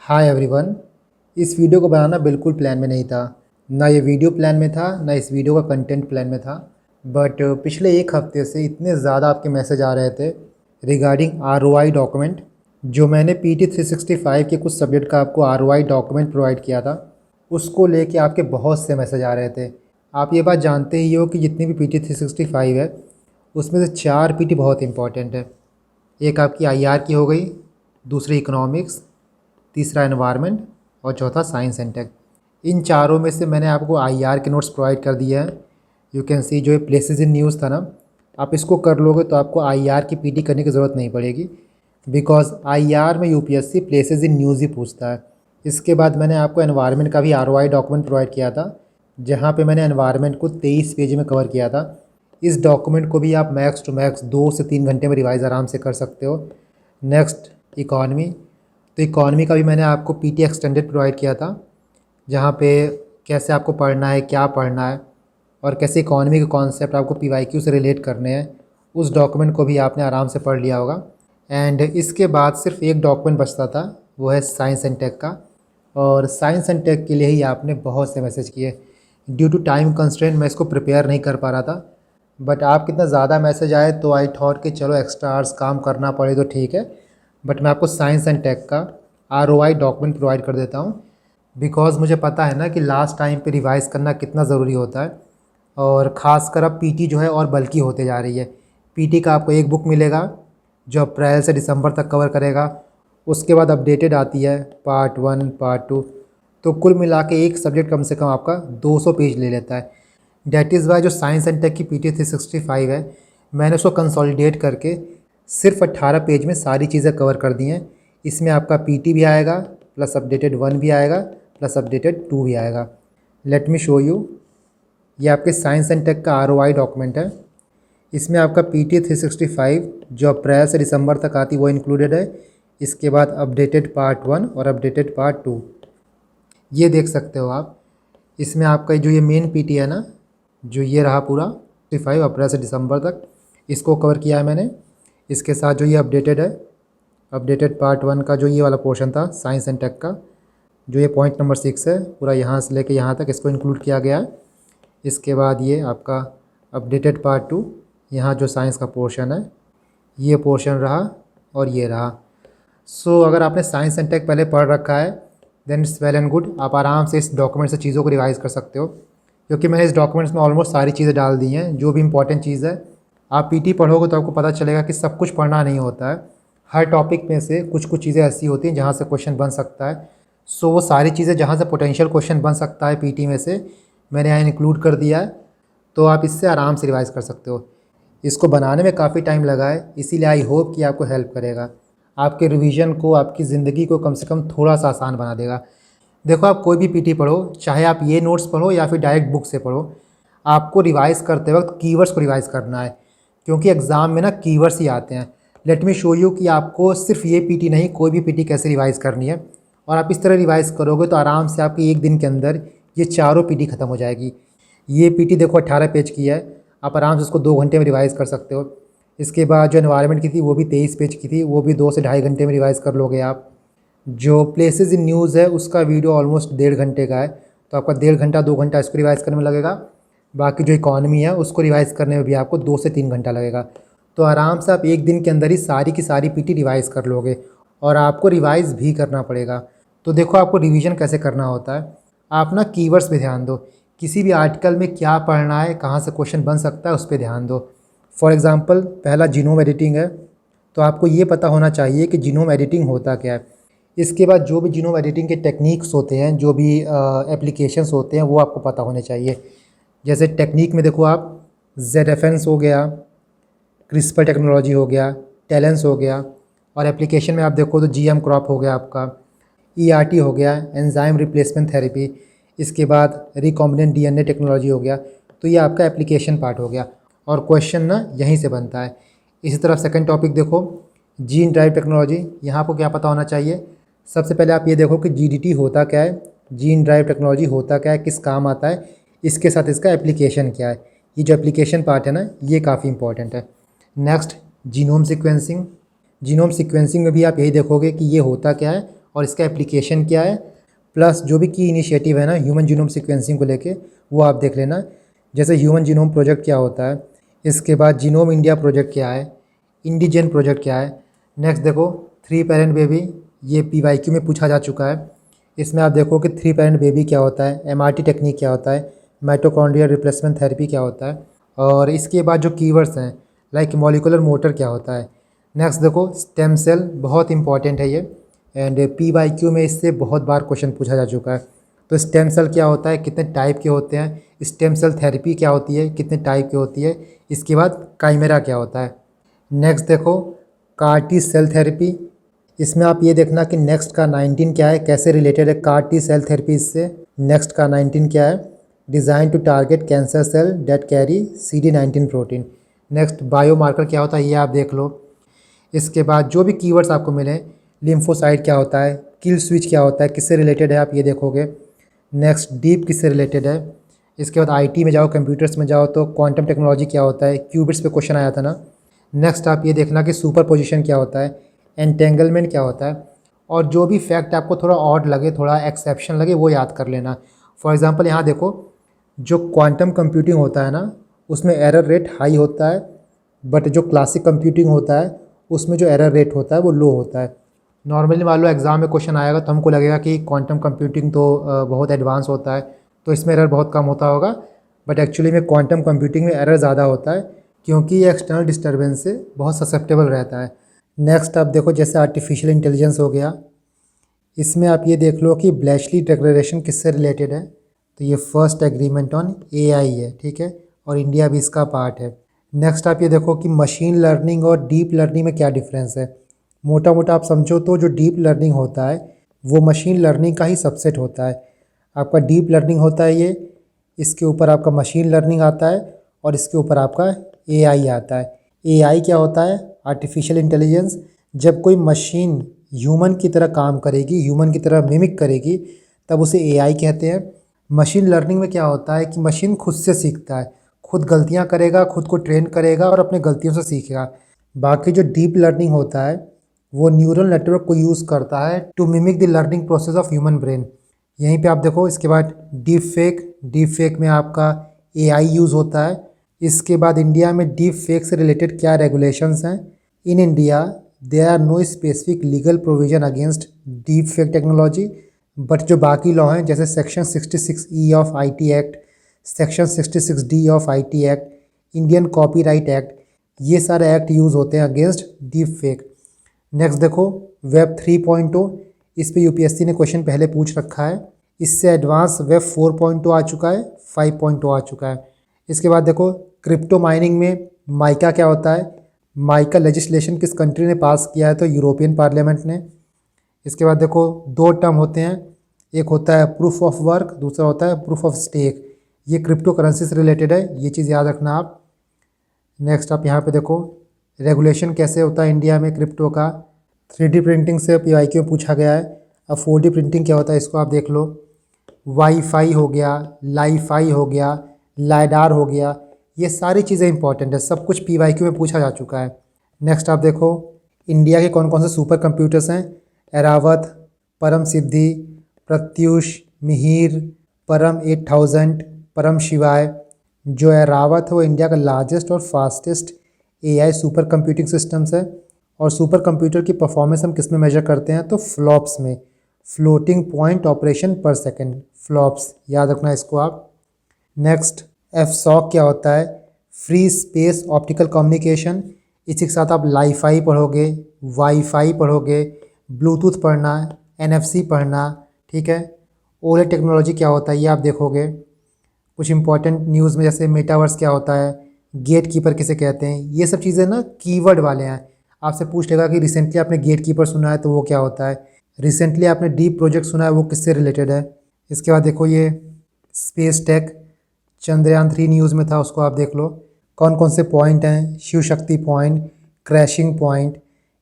Hi everyone. इस video को बनाना बिल्कुल प्लान में नहीं था। ना ये वीडियो प्लान में था, ना इस वीडियो का कंटेंट प्लान में था। बट पिछले एक हफ्ते से इतने ज़्यादा आपके मैसेज आ रहे थे रिगार्डिंग ROI डॉक्यूमेंट। जो मैंने PT 365 के कुछ सब्जेक्ट का आपको ROI डॉक्यूमेंट प्रोवाइड किया था, उसको लेके आपके बहुत से मैसेज आ रहे थे। आप ये बात जानते ही हो कि जितनी भी PT 365 है, उसमें से 4 PT बहुत इंपॉर्टेंट है। एक आपकी IR की हो गई, दूसरी इकोनॉमिक्स, तीसरा एनवायरनमेंट और चौथा साइंस एंड टेक। इन चारों में से मैंने आपको IR के नोट्स प्रोवाइड कर दिए हैं। यू कैन सी जो ये प्लेसेस इन न्यूज़ था ना, आप इसको कर लोगे तो आपको IR की PT करने की ज़रूरत नहीं पड़ेगी, बिकॉज IR में UPSC प्लेसेस इन न्यूज़ ही पूछता है। इसके बाद मैंने आपको एनवायरनमेंट का भी ROI डॉक्यूमेंट प्रोवाइड किया था, जहाँ पे मैंने एनवायरनमेंट को 23 पेज में कवर किया था। इस डॉक्यूमेंट को भी आप मैक्स टू मैक्स 2 से 3 घंटे में रिवाइज़ आराम से कर सकते हो। नेक्स्ट इकॉनमी, तो इकॉनमी का भी मैंने आपको PT एक्सटेंडेड प्रोवाइड किया था, जहाँ पे कैसे आपको पढ़ना है, क्या पढ़ना है और कैसे इकॉनमी के कॉन्सेप्ट आपको PYQ से रिलेट करने हैं। उस डॉक्यूमेंट को भी आपने आराम से पढ़ लिया होगा। एंड इसके बाद सिर्फ एक डॉक्यूमेंट बचता था, वो है साइंस एंड टेक का। और साइंस एंड टेक के लिए ही आपने बहुत से मैसेज किए। ड्यू टू टाइम कंस्ट्रेंट मैं इसको प्रिपेयर नहीं कर पा रहा था, बट आप कितना ज़्यादा मैसेज आए तो आई थॉट कि चलो एक्स्ट्रा आवर्स काम करना पड़े तो ठीक है। बट मैं आपको साइंस एंड टेक का ROI डॉक्यूमेंट प्रोवाइड कर देता हूँ, बिकॉज़ मुझे पता है ना कि लास्ट टाइम पे रिवाइज़ करना कितना ज़रूरी होता है। और ख़ासकर अब PT जो है और बल्कि होते जा रही है। PT का आपको एक बुक मिलेगा जो अप्रैल से दिसंबर तक कवर करेगा। उसके बाद अपडेटेड आती है पार्ट 1, पार्ट 2। तो कुल मिला के एक सब्जेक्ट कम से कम आपका 200 पेज ले लेता है। डैट इज़ वाई जो साइंस एंड टेक की PT 365 है, मैंने उसको कंसोलिडेट करके सिर्फ 18 पेज में सारी चीज़ें कवर कर दी हैं। इसमें आपका PT भी आएगा, प्लस अपडेटेड 1 भी आएगा, प्लस अपडेटेड 2 भी आएगा। Let me show you. ये आपके साइंस एंड टेक का ROI डॉक्यूमेंट है। इसमें आपका PT 365 जो अप्रैल से दिसंबर तक आती वो इंक्लूडेड है। इसके बाद अपडेटेड पार्ट 1 और अपडेटेड पार्ट 2 ये देख सकते हो आप। इसमें आपका जो ये मेन PT है ना, जो ये रहा पूरा 5 अप्रैल से दिसंबर तक, इसको कवर किया है मैंने। इसके साथ जो ये अपडेटेड है, अपडेटेड पार्ट 1 का जो ये वाला पोर्शन था साइंस एंड टेक का, जो ये पॉइंट नंबर 6 है, पूरा यहाँ से लेके यहाँ तक इसको इंक्लूड किया गया है। इसके बाद ये आपका अपडेटेड पार्ट 2, यहाँ जो साइंस का पोर्शन है ये पोर्शन रहा और ये रहा। सो अगर आपने साइंस एंड टेक पहले पढ़ रखा है then it's well and good. आप आराम से इस डॉक्यूमेंट से चीज़ों को रिवाइज़ कर सकते हो, क्योंकि मैंने इस डॉक्यूमेंट्स में ऑलमोस्ट सारी चीज़ें डाल दी हैं जो भी इंपॉर्टेंट चीज़ है। आप PT पढ़ोगे तो आपको पता चलेगा कि सब कुछ पढ़ना नहीं होता है। हर टॉपिक में से कुछ कुछ चीज़ें ऐसी होती हैं जहाँ से क्वेश्चन बन सकता है। सो वो सारी चीज़ें जहाँ से पोटेंशियल क्वेश्चन बन सकता है PT में से मैंने यहाँ इंक्लूड कर दिया है। तो आप इससे आराम से रिवाइज़ कर सकते हो। इसको बनाने में काफ़ी टाइम लगा है, इसीलिए आई होप कि आपको हेल्प करेगा, आपके रिवीजन को, आपकी ज़िंदगी को कम से कम थोड़ा सा आसान बना देगा। देखो, आप कोई भी PT पढ़ो, चाहे आप ये नोट्स पढ़ो या फिर डायरेक्ट बुक से पढ़ो, आपको रिवाइज़ करते वक्त कीवर्ड्स को रिवाइज़ करना है, क्योंकि एग्ज़ाम में ना कीवर्ड्स ही आते हैं। लेट मी शो यू कि आपको सिर्फ ये PT नहीं, कोई भी PT कैसे रिवाइज़ करनी है। और आप इस तरह रिवाइज़ करोगे तो आराम से आपकी एक दिन के अंदर ये चारों PT ख़त्म हो जाएगी। ये PT देखो 18 पेज की है, आप आराम से उसको 2 घंटे में रिवाइज़ कर सकते हो। इसके बाद जो एनवायरनमेंट की थी वो भी 23 पेज की थी, वो भी 2 से ढाई घंटे में रिवाइज़ कर लोगे आप। जो प्लेसेस इन न्यूज़ है उसका वीडियो ऑलमोस्ट 1.5 घंटे का है, तो आपका 1.5 घंटा 2 घंटा इसको रिवाइज़ करने में लगेगा। बाकी जो इकॉनमी है उसको रिवाइज़ करने में भी आपको 2 से 3 घंटा लगेगा। तो आराम से आप एक दिन के अंदर ही सारी की सारी PT रिवाइज़ कर लोगे, और आपको रिवाइज़ भी करना पड़ेगा। तो देखो, आपको रिवीजन कैसे करना होता है। आप ना कीवर्ड्स पे ध्यान दो, किसी भी आर्टिकल में क्या पढ़ना है, कहाँ से क्वेश्चन बन सकता है, उस पर ध्यान दो। फॉर एग्ज़ाम्पल, पहला जीनोम एडिटिंग है, तो आपको ये पता होना चाहिए कि जीनोम एडिटिंग होता क्या है। इसके बाद जो भी जीनोम एडिटिंग के टेक्निक्स होते हैं, जो भी एप्लीकेशंस होते हैं, वो आपको पता होने चाहिए। जैसे टेक्निक में देखो आप, ZFNs हो गया, क्रिस्पर टेक्नोलॉजी हो गया, टेलेंस हो गया, और एप्लीकेशन में आप देखो तो GM क्रॉप हो गया आपका, ERT हो गया, एंजाइम रिप्लेसमेंट थेरेपी। इसके बाद रिकॉम्बिनेंट DNA टेक्नोलॉजी हो गया। तो ये आपका एप्लीकेशन पार्ट हो गया, और क्वेश्चन ना यहीं से बनता है। इसी तरफ सेकंड टॉपिक देखो, जीन ड्राइव टेक्नोलॉजी। यहाँ आपको क्या पता होना चाहिए? सबसे पहले आप ये देखो कि GDT होता क्या है, जीन ड्राइव टेक्नोलॉजी होता क्या है, किस काम आता है, इसके साथ इसका एप्लीकेशन क्या है। ये जो एप्लीकेशन पार्ट है ना, ये काफ़ी इंपॉर्टेंट है। Next, genome sequencing. Genome sequencing में भी आप यही देखोगे कि ये होता क्या है और इसका एप्लीकेशन क्या है, प्लस जो भी की इनिशिएटिव है ना ह्यूमन जीनोम सीक्वेंसिंग को लेके वो आप देख लेना। जैसे ह्यूमन जीनोम प्रोजेक्ट क्या होता है, इसके बाद जीनोम इंडिया प्रोजेक्ट क्या है, इंडिजेन प्रोजेक्ट क्या है। नेक्स्ट देखो 3 पेरेंट बेबी, ये PYQ में पूछा जा चुका है। इसमें आप देखो कि 3 पेरेंट बेबी क्या होता है, MRT टेक्निक क्या होता है, माइटोकॉन्ड्रियल रिप्लेसमेंट थेरेपी क्या होता है, और इसके बाद जो कीवर्ड्स हैं लाइक मॉलिकुलर मोटर क्या होता है। नेक्स्ट देखो स्टेम सेल, बहुत इंपॉर्टेंट है ये, एंड PYQ में इससे बहुत बार क्वेश्चन पूछा जा चुका है। तो स्टेम सेल क्या होता है, कितने टाइप के होते हैं, स्टेम सेल थेरेपी क्या होती है, कितने टाइप की होती है, इसके बाद काइमेरा क्या होता है। नेक्स्ट देखो CAR-T सेल थेरेपी, इसमें आप ये देखना कि नेक्स्ट का 19 क्या है, कैसे रिलेटेड है CAR-T सेल थेरेपी इससे। नेक्स्ट का 19 क्या है, design to target cancer cell that carry CD19 protein. Next biomarker क्या होता है ये आप देख लो। इसके बाद जो भी कीवर्ड्स आपको मिले, लिम्फोसाइट क्या होता है, किल स्विच क्या होता है, किससे रिलेटेड है आप ये देखोगे। नेक्स्ट डीप किससे रिलेटेड है। इसके बाद IT में जाओ, कंप्यूटर्स में जाओ तो क्वांटम टेक्नोलॉजी क्या होता है, क्यूबिट्स पे क्वेश्चन आया था ना। नेक्स्ट आप ये देखना कि सुपर पोजिशन क्या होता है, एंटेंगलमेंट क्या होता है, और जो भी फैक्ट आपको थोड़ा ऑड लगे, थोड़ा एक्सेप्शन लगे, वो याद कर लेना। फॉर एग्जांपल यहाँ देखो, जो क्वांटम कंप्यूटिंग होता है ना उसमें एरर रेट हाई होता है, बट जो क्लासिक कंप्यूटिंग होता है उसमें जो एरर रेट होता है वो लो होता है। नॉर्मली मान लो एग्ज़ाम में क्वेश्चन आएगा तो हमको लगेगा कि क्वांटम कंप्यूटिंग तो बहुत एडवांस होता है तो इसमें एरर बहुत कम होता होगा, बट एक्चुअली में क्वांटम कंप्यूटिंग में एरर ज़्यादा होता है क्योंकि ये एक्सटर्नल डिस्टर्बेंस से बहुत ससेप्टेबल रहता है। नेक्स्ट आप देखो जैसे आर्टिफिशियल इंटेलिजेंस हो गया, इसमें आप ये देख लो कि ब्लेशली डिक्लेरेशन किससे रिलेटेड है, तो ये फर्स्ट एग्रीमेंट ऑन AI है, ठीक है, और इंडिया भी इसका पार्ट है। नेक्स्ट आप ये देखो कि मशीन लर्निंग और डीप लर्निंग में क्या डिफरेंस है। मोटा मोटा आप समझो तो जो डीप लर्निंग होता है वो मशीन लर्निंग का ही सबसेट होता है। आपका डीप लर्निंग होता है ये, इसके ऊपर आपका मशीन लर्निंग आता है और इसके ऊपर आपका AI आता है। AI क्या होता है, आर्टिफिशियल इंटेलिजेंस। जब कोई मशीन ह्यूमन की तरह काम करेगी, ह्यूमन की तरह मिमिक करेगी, तब उसे AI कहते हैं। मशीन लर्निंग में क्या होता है कि मशीन खुद से सीखता है, खुद गलतियां करेगा, खुद को ट्रेन करेगा और अपने गलतियों से सीखेगा। बाकी जो डीप लर्निंग होता है वो न्यूरल नेटवर्क को यूज़ करता है to mimic the learning process of human brain. यहीं पे आप देखो इसके बाद डीप फेक में आपका AI यूज़ होता है। इसके बाद इंडिया में डीप फेक से रिलेटेड क्या रेगुलेशंस हैं। In India there are no specific legal provision against deep fake technology, but जो बाकी लॉ हैं जैसे section 66E of IT act, section 66D of IT act, Indian copyright act, ये सारे act use होते हैं अगेंस्ट डीप फेक। नेक्स्ट देखो web 3.0, इस पे UPSC ने क्वेश्चन पहले पूछ रखा है। इससे एडवांस वेब 4.0 आ चुका है, 5.0 आ चुका है। इसके बाद देखो क्रिप्टो माइनिंग में माइका क्या होता है। माइका लेजिस्लेशन किस कंट्री ने पास किया है, तो यूरोपियन पार्लियामेंट ने। इसके बाद देखो 2 टर्म होते हैं, एक होता है प्रूफ ऑफ वर्क, दूसरा होता है प्रूफ ऑफ स्टेक। ये क्रिप्टो करेंसी से रिलेटेड है, ये चीज़ याद रखना आप। नेक्स्ट आप यहाँ पे देखो रेगुलेशन कैसे होता है इंडिया में क्रिप्टो का। 3D प्रिंटिंग से PYQ में पूछा गया है। अब 4D प्रिंटिंग क्या होता है इसको आप देख लो। वाईफाई हो गया, लाईफाई हो गया, लाइडार हो गया, ये सारी चीज़ें इंपॉर्टेंट है, सब कुछ PYQ में पूछा जा चुका है। नेक्स्ट आप देखो इंडिया के कौन कौन से सुपर कंप्यूटर्स हैं। एरावत, परम सिद्धि, प्रत्यूष, मिहिर, परम 8000, परम शिवाय। जो एरावत है वो इंडिया का लार्जेस्ट और fastest AI super computing systems है। और सुपर कंप्यूटर की परफॉर्मेंस हम किस में मेजर करते हैं, तो फ्लॉप्स में, फ्लोटिंग पॉइंट ऑपरेशन पर सेकंड, फ्लॉप्स, याद रखना इसको आप। नेक्स्ट FSOC क्या होता है, फ्री स्पेस ऑप्टिकल कम्युनिकेशन। इसी के साथ आप लाईफाई पढ़ोगे, वाईफाई पढ़ोगे, ब्लूटूथ पढ़ना, NFC पढ़ना, ठीक है। OLED टेक्नोलॉजी क्या होता है ये आप देखोगे। कुछ इंपॉर्टेंट न्यूज़ में जैसे मेटावर्स क्या होता है, गेट कीपर किसे कहते हैं, ये सब चीज़ें ना कीवर्ड वाले हैं। आपसे पूछ लेगा कि रिसेंटली आपने गेट कीपर सुना है तो वो क्या होता है, रिसेंटली आपने डीप प्रोजेक्ट सुना है वो किससे रिलेटेड है। इसके बाद देखो ये स्पेस टेक, चंद्रयान 3 न्यूज़ में था, उसको आप देख लो। कौन कौन से पॉइंट हैं, Shiv Shakti point, crashing point.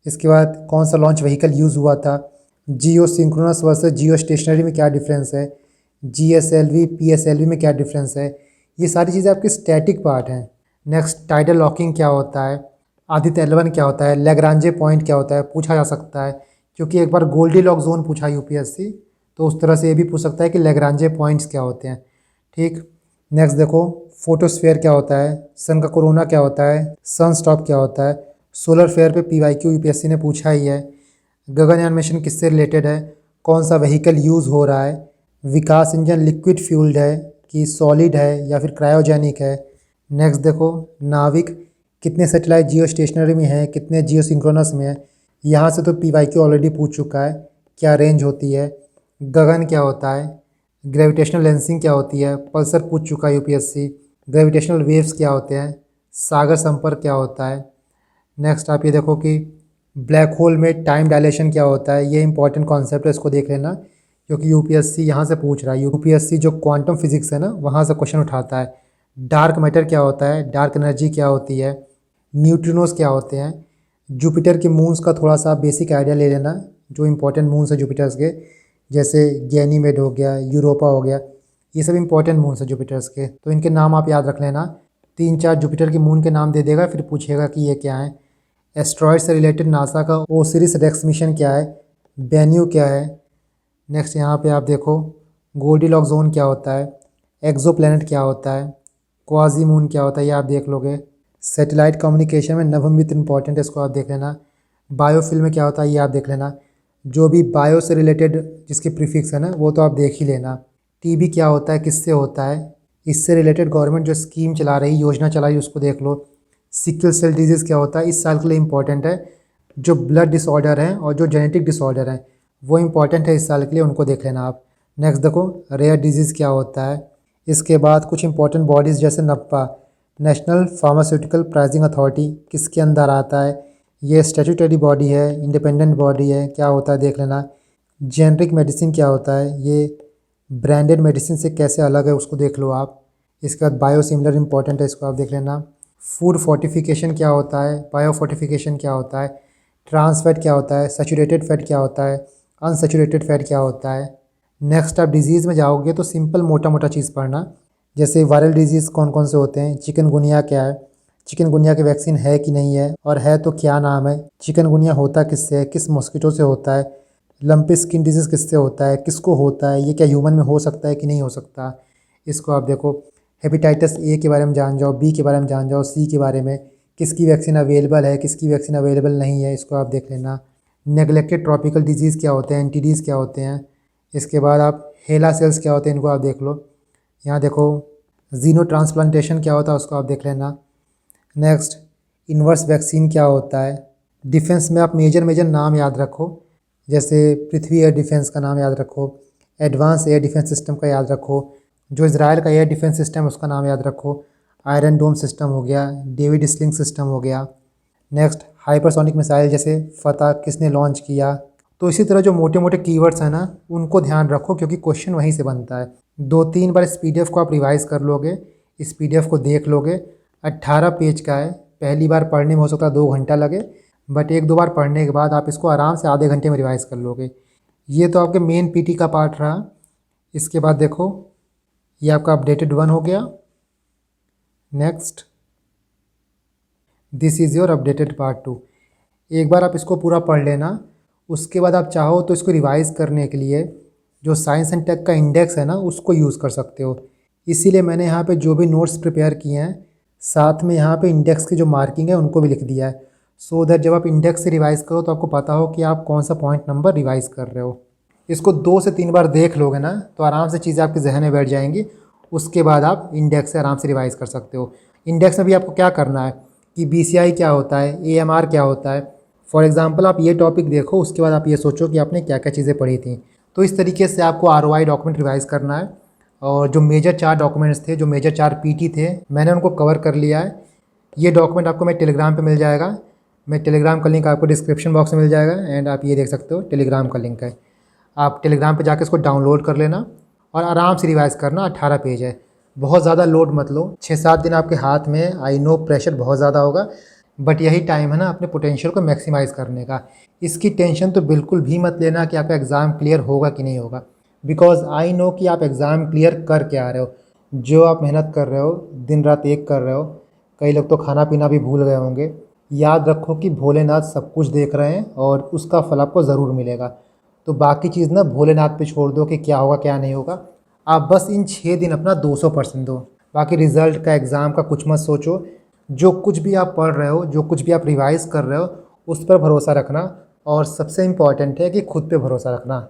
इसके बाद कौन सा लॉन्च व्हीकल यूज़ हुआ था, जियो सिंक्रोनस वर्सेस जियो स्टेशनरी में क्या डिफरेंस है, GSLV PSLV में क्या डिफरेंस है। ये सारी चीज़ें आपकी स्टैटिक पार्ट हैं। नेक्स्ट टाइडल लॉकिंग क्या होता है, आदित्य L1 क्या होता है, लैग्रांजे पॉइंट क्या होता है, पूछा जा सकता है क्योंकि एक बार गोल्डीलॉक जोन पूछा यूपीएससी, तो उस तरह से ये भी पूछ सकता है कि लैग्रांजे पॉइंट्स क्या होते हैं। ठीक, नेक्स्ट देखो, फोटोस्फीयर क्या होता है, सन का कोरोना क्या होता है, सन स्टॉप क्या होता है। सोलर फेयर पे पीवाईक्यू यूपीएससी ने पूछा ही है। गगनयान मिशन किससे रिलेटेड है, कौन सा व्हीकल यूज़ हो रहा है, विकास इंजन लिक्विड फ्यूल्ड है कि सॉलिड है या फिर क्रायोजेनिक है। नेक्स्ट देखो, नाविक कितने सैटेलाइट जियो स्टेशनरी में है, कितने जियो सिंक्रोनस में है। यहाँ से तो पीवाईक्यू ऑलरेडी पूछ चुका है, क्या रेंज होती है। गगन क्या होता है, ग्रेविटेशनल लेंसिंग क्या होती है, पल्सर पूछ चुका है यूपीएससी। ग्रेविटेशनल वेव्स क्या होते हैं, सागर संपर्क क्या होता है। नेक्स्ट आप ये देखो कि ब्लैक होल में टाइम डायलेशन क्या होता है, ये इंपॉर्टेंट कॉन्सेप्ट है, इसको देख लेना क्योंकि यूपीएससी यहाँ से पूछ रहा है। यूपीएससी जो क्वांटम फिजिक्स है ना, वहाँ से क्वेश्चन उठाता है। डार्क मैटर क्या होता है, डार्क एनर्जी क्या होती है, न्यूट्रिनोस क्या होते हैं। जुपिटर के मून्स का थोड़ा सा बेसिक आइडिया ले लेना, जो इंपॉर्टेंट मून्स है जुपिटर्स के, जैसे गैनीमेड हो गया, यूरोपा हो गया, ये सब इंपॉर्टेंट मून्स है जुपिटर्स के, तो इनके नाम आप याद रख लेना। 3-4 जुपिटर के मून के नाम दे देगा, फिर पूछेगा कि ये क्या है। एस्ट्रॉयड से रिलेटेड नासा का ओसिरिस रेक्स मिशन क्या है, बेन्यू क्या है। नेक्स्ट यहाँ पे आप देखो, गोल्डीलॉक जोन क्या होता है, एक्सोप्लैनेट क्या होता है, क्वाजी मून क्या होता है, ये आप देख लोगे। सैटेलाइट कम्युनिकेशन में नवमित इंपॉर्टेंट है, इसको आप देख लेना। बायोफिल्म में क्या होता है, ये आप देख लेना। जो भी बायो से रिलेटेड जिसके प्रीफिक्स है ना, वो तो आप देख ही लेना। टीबी क्या होता है, किससे होता है, इससे रिलेटेड गवर्नमेंट जो स्कीम चला रही, योजना चला रही, उसको देख लो। सिकल सेल डिजीज़ क्या होता है, इस साल के लिए इंपॉर्टेंट है। जो ब्लड डिसऑर्डर हैं और जो जेनेटिक डिसऑर्डर हैं, वो इंपॉर्टेंट है इस साल के लिए, उनको देख लेना आप। नेक्स्ट देखो, रेयर डिजीज़ क्या होता है। इसके बाद कुछ इंपॉर्टेंट बॉडीज़ जैसे नप्पा, नेशनल फार्मास्यूटिकल प्राइसिंग अथॉरिटी, किसके अंदर आता है, ये स्टैट्यूटरी बॉडी है, इंडिपेंडेंट बॉडी है, क्या होता है देख लेना। जेनरिक मेडिसिन क्या होता है, ये ब्रांडेड मेडिसिन से कैसे अलग है, उसको देख लो आप। इसके बाद बायोसिमिलर इंपॉर्टेंट है, इसको आप देख लेना। फूड फोर्टिफिकेशन क्या होता है, बायो फोर्टिफिकेशन क्या होता है, ट्रांस फैट क्या होता है, सैचुरेटेड फैट क्या होता है, अनसैचुरेटेड फैट क्या होता है। नेक्स्ट आप डिजीज़ में जाओगे तो सिंपल मोटा मोटा चीज़ पढ़ना, जैसे वायरल डिजीज़ कौन कौन से होते हैं, चिकनगुनिया क्या है, चिकनगुनिया की वैक्सीन है कि नहीं है, और है तो क्या नाम है, चिकनगुनिया होता किससे है, किस मॉस्किटो से होता है, लंपी स्किन डिजीज़ किससे होता है, किसको होता है, ये क्या ह्यूमन में हो सकता है कि नहीं हो सकता, इसको आप देखो। हेपेटाइटिस ए के बारे में जान जाओ, बी के बारे में जान जाओ, सी के बारे में, किसकी वैक्सीन अवेलेबल है, किसकी वैक्सीन अवेलेबल नहीं है, इसको आप देख लेना। नेगलेक्टेड ट्रॉपिकल डिजीज़ क्या होते हैं, एनटीडीज़ क्या होते हैं। इसके बाद आप हेला सेल्स क्या होते हैं, इनको आप देख लो। यहाँ देखो, जीनो ट्रांसप्लांटेशन क्या होता है, उसको आप देख लेना। नेक्स्ट, इन्वर्स वैक्सीन क्या होता है। डिफेंस में आप मेजर मेजर नाम याद रखो, जैसे पृथ्वी एयर डिफेंस का नाम याद रखो, एडवांस एयर डिफेंस सिस्टम का याद रखो, जो इज़राइल का एयर डिफेंस सिस्टम है उसका नाम याद रखो, आयरन डोम सिस्टम हो गया, डेविड स्लिंग सिस्टम हो गया। नेक्स्ट, हाइपरसोनिक मिसाइल जैसे फतह किसने लॉन्च किया। तो इसी तरह जो मोटे मोटे कीवर्ड्स हैं ना, उनको ध्यान रखो क्योंकि क्वेश्चन वहीं से बनता है। 2-3 बार इस पीडीएफ को आप रिवाइज कर लोगे, इस पीडीएफ को देख लोगे। 18 पेज का है, पहली बार पढ़ने में हो सकता है 2 घंटा लगे, बट 1-2 बार पढ़ने के बाद आप इसको आराम से आधे घंटे में रिवाइज कर लोगे। ये तो आपके मेन पीटी का पार्ट रहा। इसके बाद देखो, ये आपका अपडेटेड 1 हो गया। Next, this is your updated part 2। एक बार आप इसको पूरा पढ़ लेना, उसके बाद आप चाहो तो इसको रिवाइज़ करने के लिए जो साइंस एंड टेक का इंडेक्स है ना, उसको यूज़ कर सकते हो। इसीलिए मैंने यहाँ पे जो भी नोट्स प्रिपेयर किए हैं, साथ में यहाँ पे इंडेक्स की जो मार्किंग है उनको भी लिख दिया है, सो दैट जब आप इंडेक्स से रिवाइज़ करो तो आपको पता हो कि आप कौन सा पॉइंट नंबर रिवाइज़ कर रहे हो। इसको 2 से 3 बार देख लोगे ना, तो आराम से चीज़ें आपके जहन में बैठ जाएंगी। उसके बाद आप इंडेक्स से आराम से रिवाइज़ कर सकते हो। इंडेक्स में भी आपको क्या करना है कि BCI क्या होता है, AMR क्या होता है। फॉर एग्ज़ाम्पल आप ये टॉपिक देखो, उसके बाद आप ये सोचो कि आपने क्या क्या चीज़ें पढ़ी थी। तो इस तरीके से आपको ROI डॉक्यूमेंट रिवाइज़ करना है। और जो मेजर 4 डॉक्यूमेंट्स थे, जो मेजर 4 PT थे, मैंने उनको कवर कर लिया है। ये डॉक्यूमेंट आपको मैं टेलीग्राम पे मिल जाएगा। मैं टेलीग्राम का लिंक आपको डिस्क्रिप्शन बॉक्स में मिल जाएगा, एंड आप ये देख सकते हो टेलीग्राम का लिंक है। आप टेलीग्राम पे जाके इसको डाउनलोड कर लेना और आराम से रिवाइज़ करना। 18 पेज है, बहुत ज़्यादा लोड मत लो। 6-7 दिन आपके हाथ में, आई नो प्रेशर बहुत ज़्यादा होगा, बट यही टाइम है ना अपने पोटेंशियल को मैक्सिमाइज़ करने का। इसकी टेंशन तो बिल्कुल भी मत लेना कि आपका एग्ज़ाम क्लियर होगा कि नहीं होगा, बिकॉज आई नो कि आप एग्ज़ाम क्लियर कर के आ रहे हो। जो आप मेहनत कर रहे हो, दिन रात एक कर रहे हो, कई लोग तो खाना पीना भी भूल गए होंगे, याद रखो कि भोलेनाथ सब कुछ देख रहे हैं और उसका फल आपको ज़रूर मिलेगा। तो बाकी चीज़ ना भोलेनाथ पे छोड़ दो कि क्या होगा क्या नहीं होगा। आप बस इन 6 दिन अपना 200% दो। बाकी रिज़ल्ट का, एग्ज़ाम का कुछ मत सोचो। जो कुछ भी आप पढ़ रहे हो, जो कुछ भी आप रिवाइज़ कर रहे हो, उस पर भरोसा रखना और सबसे इम्पॉर्टेंट है कि खुद पे भरोसा रखना।